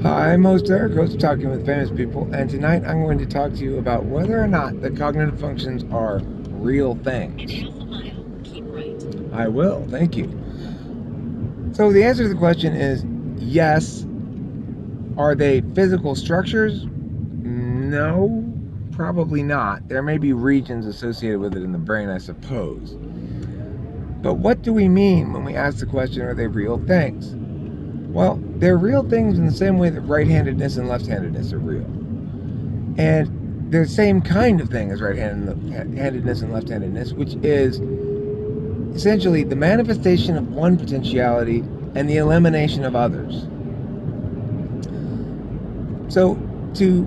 Hi, I'm host Eric, host of Talking with Famous People, and tonight I'm going to talk to you about whether or not the cognitive functions are real things. In half a mile, keep right. I will, thank you. So the answer to the question is yes. Are they physical structures? No, probably not. There may be regions associated with it in the brain, I suppose. But what do we mean when we ask the question, are they real things? Well, they're real things in the same way that right-handedness and left-handedness are real. And they're the same kind of thing as right-handedness and left-handedness, which is essentially the manifestation of one potentiality and the elimination of others. So to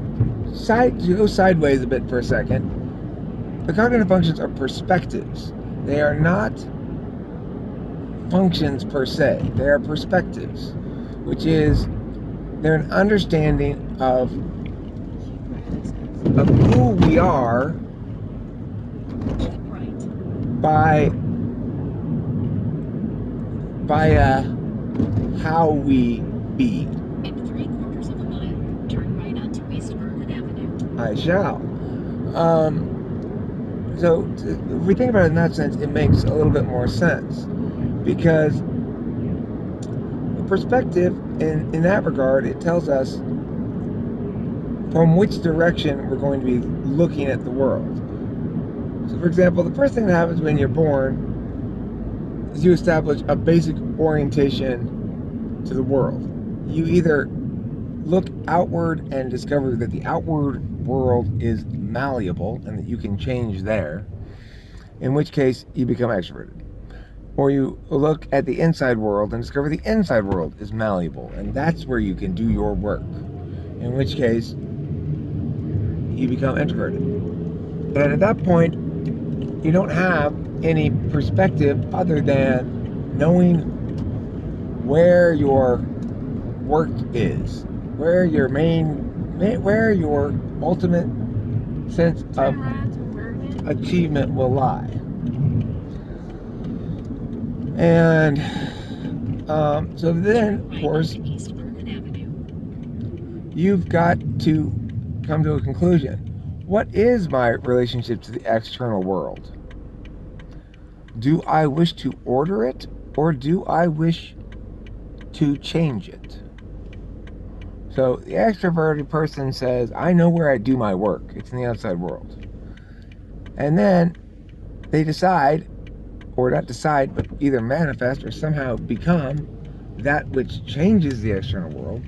go sideways a bit for a second, the cognitive functions are perspectives. They are not functions per se. They are perspectives, which is they're an understanding of who we are by how we be. In 3/4 of a mile, turn right onto East Market Avenue. I shall. So if we think about it in that sense, it makes a little bit more sense because the perspective in that regard, it tells us from which direction we're going to be looking at the world. So for example, the first thing that happens when you're born is you establish a basic orientation to the world. You either look outward and discover that the outward world is malleable and that you can change there, in which case you become extroverted. Or you look at the inside world and discover the inside world is malleable, and that's where you can do your work, in which case you become introverted. And at that point, you don't have any perspective other than knowing where your work is, where your ultimate sense of achievement will lie. And so then, of course, you've got to come to a conclusion. What is my relationship to the external world? Do I wish to order it, or do I wish to change it? So the extroverted person says, I know where I do my work. It's in the outside world. And then they decide, or not decide, but either manifest or somehow become that which changes the external world,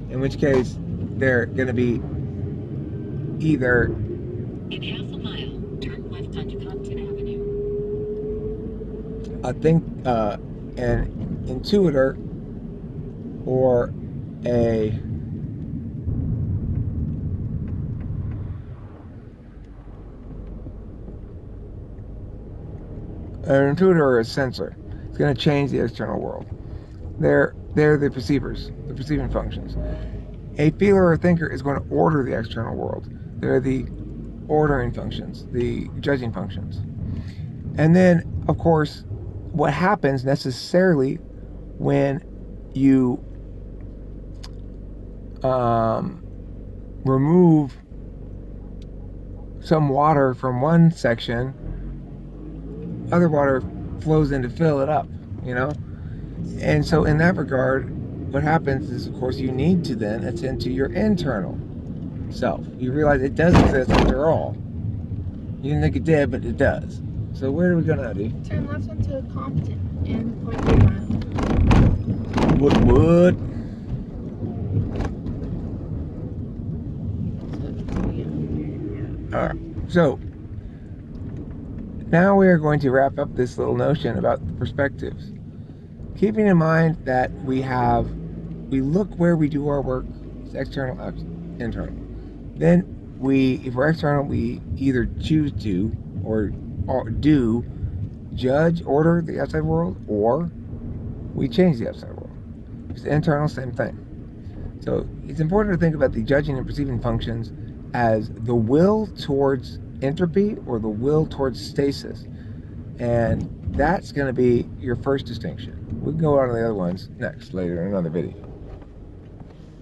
in which case they're going to be either in half a mile, turn left onto Compton Avenue. an intuitor or an intuitor or a sensor. It's going to change the external world. They're the perceivers, the perceiving functions. A feeler or thinker is going to order the external world. They're the ordering functions, the judging functions. And then, of course, what happens necessarily when you remove some water from one section, other water flows in to fill it up, you know? And so in that regard, what happens is, of course, you need to then attend to your internal self. You realize it does exist after all. You didn't think it did, but it does. So where do we go now, D? Turn left onto Compton and 0.3 miles. Wood. All right. So now we are going to wrap up this little notion about the perspectives. Keeping in mind that we look where we do our work, it's external, internal. Then if we're external, we either choose to or do judge, order the outside world, or we change the outside world. It's internal, same thing. So it's important to think about the judging and perceiving functions as the will towards entropy or the will towards stasis. And that's going to be your first distinction. We can go on to the other ones later in another video.